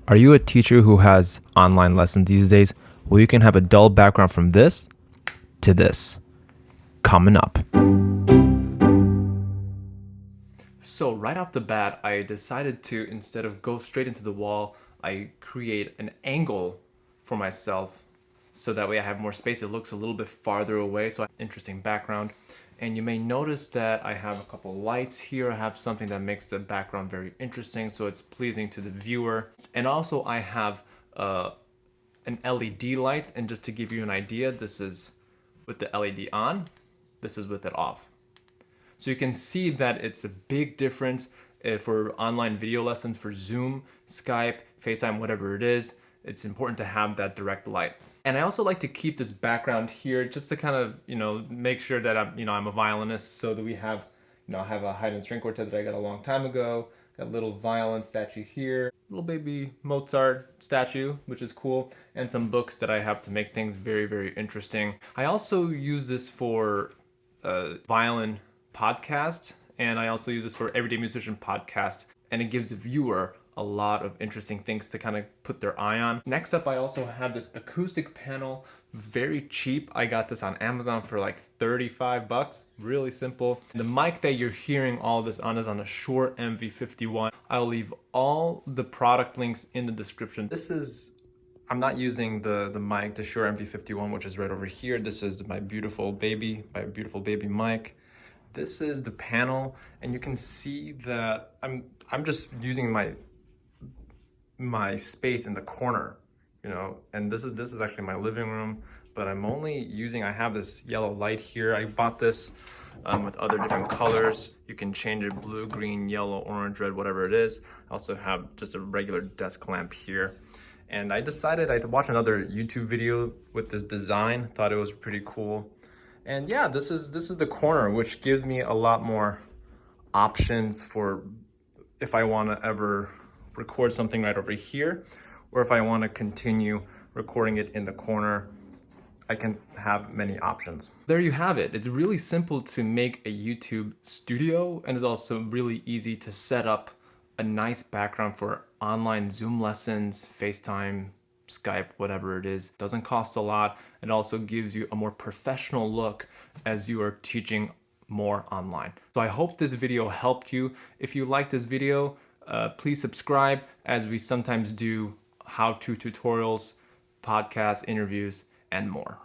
Are you a teacher who has online lessons these days? Well, you can have a dull background from this to this. Coming up. So right off the bat, I decided to, instead of go straight into the wall, I create an angle for myself so that way I have more space. It looks a little bit farther away, so I have an interesting background. And you may notice that I have a couple lights here. I have something that makes the background very interesting, so it's pleasing to the viewer. And also I have an LED light, and just to give you an idea, this is with the LED on, this is with it off. So you can see that it's a big difference for online video lessons for Zoom, Skype, FaceTime, whatever it is. It's important to have that direct light. And I also like to keep this background here just to kind of, make sure that I'm a violinist, so that we have, I have a Haydn string quartet that I got a long time ago. Got a little violin statue here, little baby Mozart statue, which is cool, and some books that I have to make things very, very interesting. I also use this for Violin Podcast, and I also use this for Everyday Musician Podcast, and it gives the viewer a lot of interesting things to kind of put their eye on. Next up, I also have this acoustic panel, very cheap. I got this on Amazon for like 35 bucks, really simple. The mic that you're hearing all this on is on a Shure MV51. I'll leave all the product links in the description. I'm not using the mic, the Shure MV51, which is right over here. This is my beautiful baby mic. This is the panel, and you can see that I'm just using my space in the corner, and this is actually my living room, but I have this yellow light here. I bought this with other different colors. You can change it blue, green, yellow, orange, red, whatever it is. I also have just a regular desk lamp here. And I decided I'd watch another YouTube video with this design, thought it was pretty cool. And yeah, this is the corner, which gives me a lot more options for if I want to ever record something right over here, or if I want to continue recording it in the corner. I can have many options. There you have it. It's really simple to make a YouTube studio, and it's also really easy to set up a nice background for online Zoom lessons, FaceTime, Skype, whatever it is. Doesn't cost a lot. It also gives you a more professional look as you are teaching more online. So I hope this video helped you. If you like this video, please subscribe, as we sometimes do how-to tutorials, podcasts, interviews, and more.